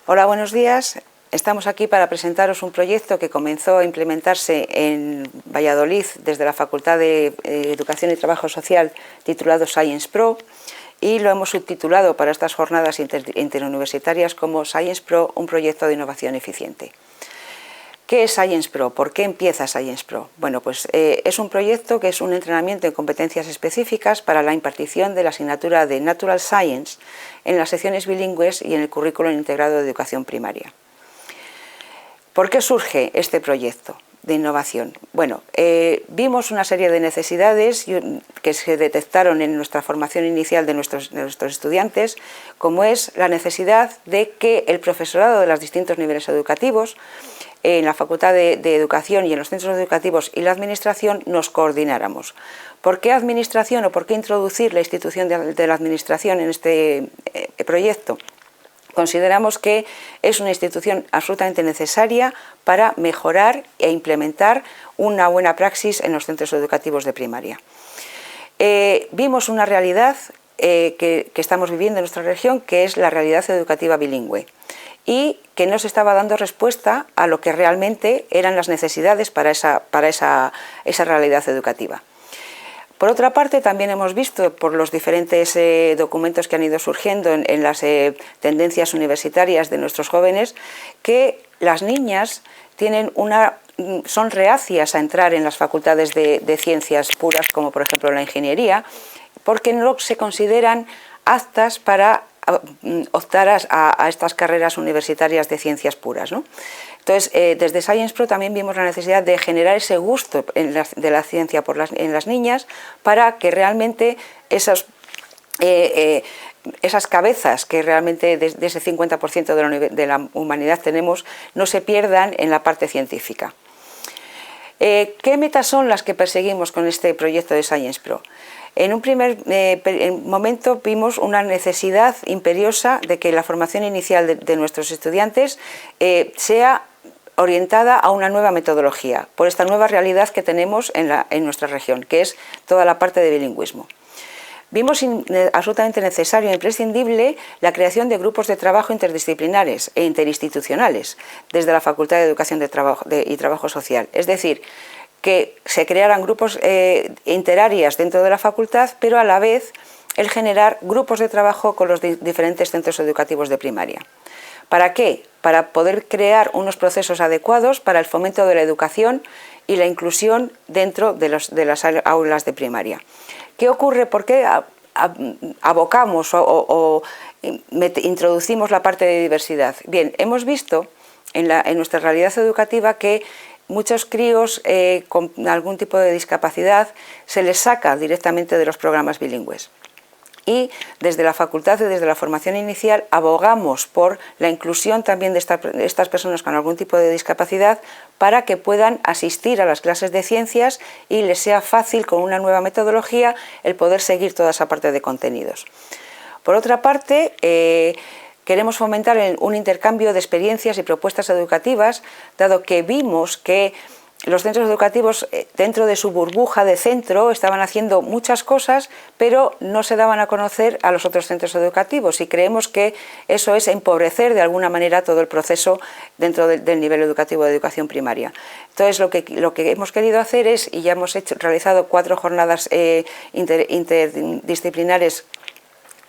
Hola, buenos días. Estamos aquí para presentaros un proyecto que comenzó a implementarse en Valladolid desde la Facultad de Educación y Trabajo Social, titulado Science Pro, y lo hemos subtitulado para estas jornadas interuniversitarias como Science Pro, un proyecto de innovación eficiente. ¿Qué es Science Pro? ¿Por qué empieza Science Pro? Bueno, pues es un proyecto que es un entrenamiento en competencias específicas para la impartición de la asignatura de Natural Science en las secciones bilingües y en el currículum integrado de educación primaria. ¿Por qué surge este proyecto de innovación? Bueno, vimos una serie de necesidades que se detectaron en nuestra formación inicial de nuestros estudiantes, como es la necesidad de que el profesorado de los distintos niveles educativos, en la Facultad de Educación y en los centros educativos y la Administración, nos coordináramos. ¿Por qué Administración o por qué introducir la institución de la Administración en este proyecto? Consideramos que es una institución absolutamente necesaria para mejorar e implementar una buena praxis en los centros educativos de primaria. Vimos una realidad que estamos viviendo en nuestra región, que es la realidad educativa bilingüe, y que no se estaba dando respuesta a lo que realmente eran las necesidades para esa realidad educativa. Por otra parte, también hemos visto por los diferentes documentos que han ido surgiendo en las tendencias universitarias de nuestros jóvenes, que las niñas son reacias a entrar en las facultades de ciencias puras, como por ejemplo la ingeniería, porque no se consideran aptas para optar a estas carreras universitarias de ciencias puras, ¿no? Entonces, desde Science Pro también vimos la necesidad de generar ese gusto de la ciencia en las niñas, para que realmente esas cabezas que realmente de ese 50% de la humanidad tenemos no se pierdan en la parte científica. ¿Qué metas son las que perseguimos con este proyecto de Science Pro? En un primer momento vimos una necesidad imperiosa de que la formación inicial de nuestros estudiantes sea orientada a una nueva metodología, por esta nueva realidad que tenemos en nuestra región, que es toda la parte de bilingüismo. Vimos absolutamente necesario e imprescindible la creación de grupos de trabajo interdisciplinares e interinstitucionales desde la Facultad de Educación y Trabajo Social, es decir, que se crearan grupos interáreas dentro de la facultad, pero a la vez el generar grupos de trabajo con los diferentes centros educativos de primaria. ¿Para qué? Para poder crear unos procesos adecuados para el fomento de la educación y la inclusión dentro de las aulas de primaria. ¿Qué ocurre? ¿Por qué abocamos o introducimos la parte de diversidad? Bien, hemos visto en nuestra realidad educativa que muchos críos con algún tipo de discapacidad se les saca directamente de los programas bilingües. Y desde la facultad y desde la formación inicial abogamos por la inclusión también de estas personas con algún tipo de discapacidad, para que puedan asistir a las clases de ciencias y les sea fácil, con una nueva metodología, el poder seguir toda esa parte de contenidos. Por otra parte, queremos fomentar un intercambio de experiencias y propuestas educativas, dado que vimos que los centros educativos, dentro de su burbuja de centro, estaban haciendo muchas cosas, pero no se daban a conocer a los otros centros educativos, y creemos que eso es empobrecer de alguna manera todo el proceso dentro del nivel educativo de educación primaria. Entonces, lo que hemos querido hacer es, y ya hemos realizado 4 jornadas interdisciplinares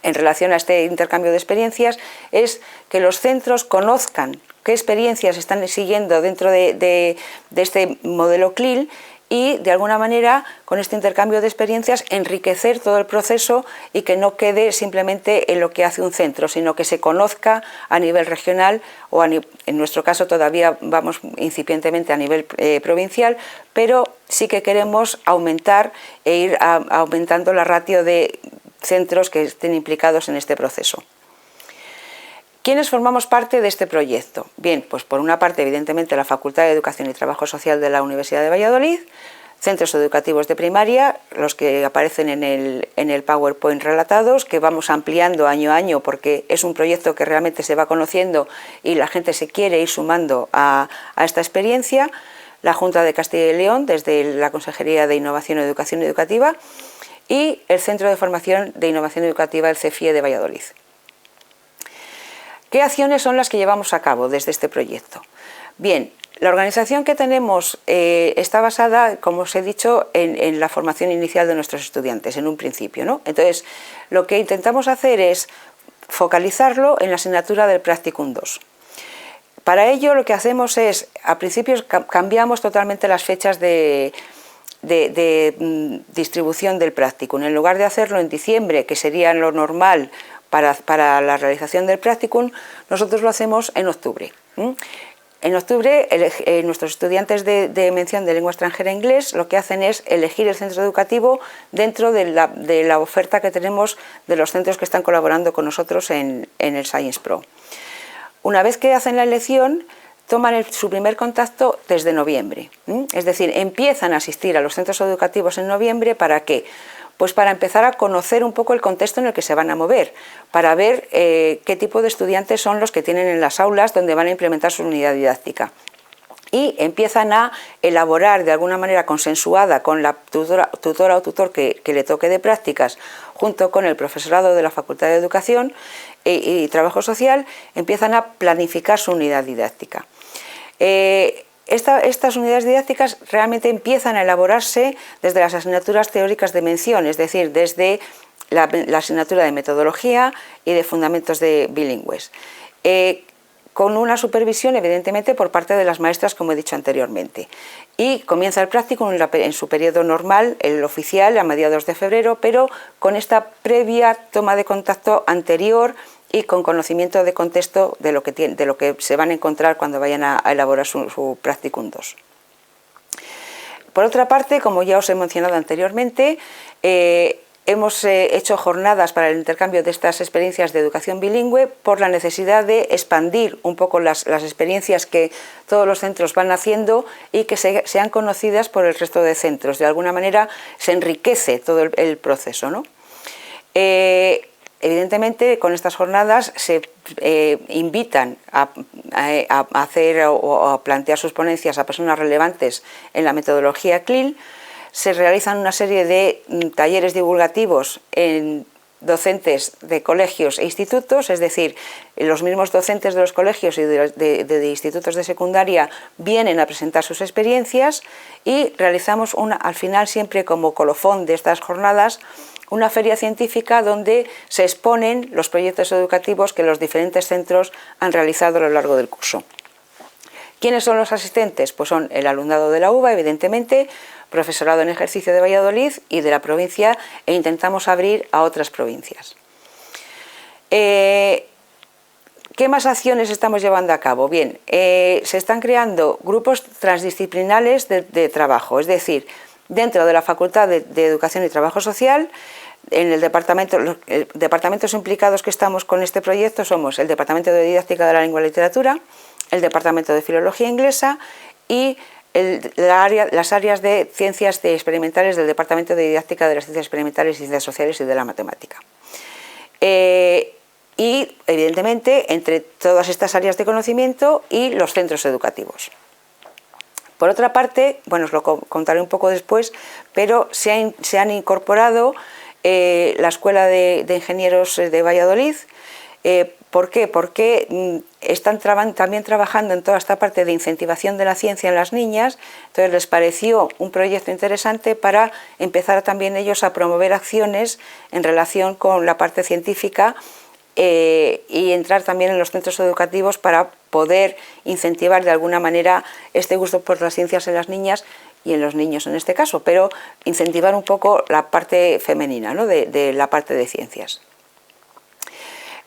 en relación a este intercambio de experiencias, es que los centros conozcan qué experiencias están siguiendo dentro de este modelo CLIL, y de alguna manera, con este intercambio de experiencias, enriquecer todo el proceso, y que no quede simplemente en lo que hace un centro, sino que se conozca a nivel regional, o en nuestro caso todavía vamos incipientemente a nivel provincial, pero sí que queremos aumentar e ir aumentando la ratio de centros que estén implicados en este proceso. ¿Quiénes formamos parte de este proyecto? Bien, pues por una parte, evidentemente, la Facultad de Educación y Trabajo Social de la Universidad de Valladolid, centros educativos de primaria, los que aparecen en el PowerPoint relatados, que vamos ampliando año a año, porque es un proyecto que realmente se va conociendo y la gente se quiere ir sumando a esta experiencia. La Junta de Castilla y León, desde la Consejería de Innovación y Educación Educativa, y el Centro de Formación de Innovación Educativa, el CEFIE de Valladolid. ¿Qué acciones son las que llevamos a cabo desde este proyecto? Bien, la organización que tenemos está basada, como os he dicho, en la formación inicial de nuestros estudiantes, en un principio, ¿no? Entonces, lo que intentamos hacer es focalizarlo en la asignatura del Practicum 2. Para ello, lo que hacemos es, a principios cambiamos totalmente las fechas de distribución del Practicum. En lugar de hacerlo en diciembre, que sería lo normal para la realización del Practicum, nosotros lo hacemos en octubre. En octubre, nuestros estudiantes de mención de lengua extranjera e inglés lo que hacen es elegir el centro educativo dentro de la oferta que tenemos de los centros que están colaborando con nosotros en el Science Pro. Una vez que hacen la elección, toman su primer contacto desde noviembre. Es decir, empiezan a asistir a los centros educativos en noviembre. ¿Para qué? Pues para empezar a conocer un poco el contexto en el que se van a mover, para ver qué tipo de estudiantes son los que tienen en las aulas donde van a implementar su unidad didáctica. Y empiezan a elaborar de alguna manera consensuada con la tutora o tutor que le toque de prácticas, junto con el profesorado de la Facultad de Educación y Trabajo Social, empiezan a planificar su unidad didáctica. Estas unidades didácticas realmente empiezan a elaborarse desde las asignaturas teóricas de mención, es decir, desde la asignatura de metodología y de fundamentos de bilingües, con una supervisión evidentemente por parte de las maestras, como he dicho anteriormente. Y comienza el Practicum en su periodo normal, el oficial, a mediados de febrero, pero con esta previa toma de contacto anterior y con conocimiento de contexto de lo que se van a encontrar cuando vayan a elaborar su Practicum 2. Por otra parte, como ya os he mencionado anteriormente, hemos hecho jornadas para el intercambio de estas experiencias de educación bilingüe por la necesidad de expandir un poco las experiencias que todos los centros van haciendo y que sean conocidas por el resto de centros. De alguna manera se enriquece todo el proceso, ¿no? Evidentemente, con estas jornadas se invitan a hacer o a plantear sus ponencias a personas relevantes en la metodología CLIL. Se realizan una serie de talleres divulgativos en docentes de colegios e institutos, es decir, los mismos docentes de los colegios y de institutos de secundaria vienen a presentar sus experiencias y realizamos al final, siempre como colofón de estas jornadas, una feria científica donde se exponen los proyectos educativos que los diferentes centros han realizado a lo largo del curso. ¿Quiénes son los asistentes? Pues son el alumnado de la UBA, evidentemente, profesorado en ejercicio de Valladolid y de la provincia, e intentamos abrir a otras provincias. ¿Qué más acciones estamos llevando a cabo? Bien, se están creando grupos transdisciplinares de trabajo, es decir, dentro de la Facultad de Educación y Trabajo Social, en los departamentos implicados que estamos con este proyecto somos el Departamento de Didáctica de la Lengua y Literatura, el Departamento de Filología Inglesa y las áreas de Ciencias Experimentales del Departamento de Didáctica de las Ciencias Experimentales y Ciencias Sociales y de la Matemática. Y, evidentemente, entre todas estas áreas de conocimiento y los centros educativos. Por otra parte, bueno, os lo contaré un poco después, pero se han incorporado la Escuela de Ingenieros de Valladolid. ¿Por qué? Porque están también trabajando en toda esta parte de incentivación de la ciencia en las niñas, entonces les pareció un proyecto interesante para empezar también ellos a promover acciones en relación con la parte científica y entrar también en los centros educativos para poder incentivar de alguna manera este gusto por las ciencias en las niñas y en los niños en este caso, pero incentivar un poco la parte femenina, ¿no? de la parte de ciencias.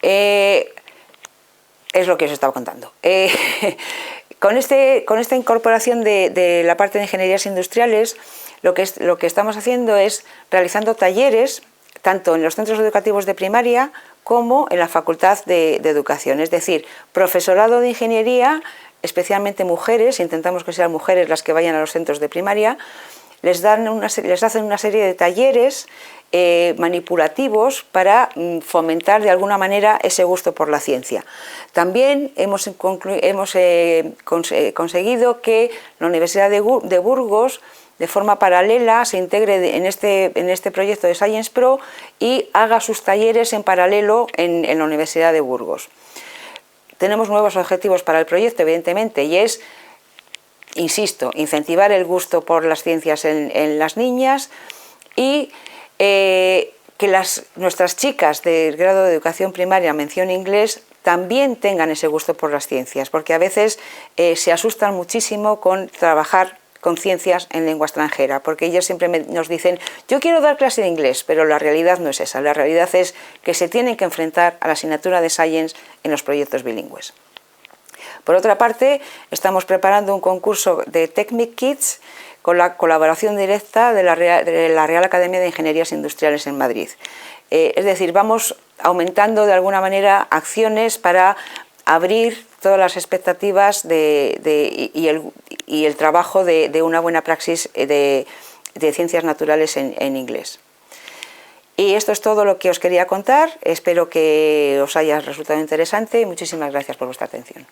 Es lo que os estaba contando. Con esta incorporación de la parte de ingenierías industriales, lo que estamos haciendo es realizando talleres tanto en los centros educativos de primaria como en la Facultad de Educación, es decir, profesorado de ingeniería, especialmente mujeres, intentamos que sean mujeres las que vayan a los centros de primaria, les hacen una serie de talleres manipulativos para fomentar de alguna manera ese gusto por la ciencia. También hemos conseguido que la Universidad de Burgos, de forma paralela, se integre en este proyecto de Science Pro y haga sus talleres en paralelo en la Universidad de Burgos. tenemos nuevos objetivos para el proyecto, evidentemente, y es, insisto, incentivar el gusto por las ciencias en las niñas y que nuestras chicas del grado de educación primaria mención inglés también tengan ese gusto por las ciencias, porque a veces se asustan muchísimo con trabajar con ciencias en lengua extranjera, porque ellas siempre nos dicen, yo quiero dar clase de inglés, pero la realidad no es esa, la realidad es que se tienen que enfrentar a la asignatura de Science en los proyectos bilingües. Por otra parte, estamos preparando un concurso de Technic Kids con la colaboración directa de la Real Academia de Ingenierías Industriales en Madrid. Es decir, vamos aumentando de alguna manera acciones para abrir todas las expectativas y el trabajo de una buena praxis de ciencias naturales en inglés. Y esto es todo lo que os quería contar, espero que os haya resultado interesante y muchísimas gracias por vuestra atención.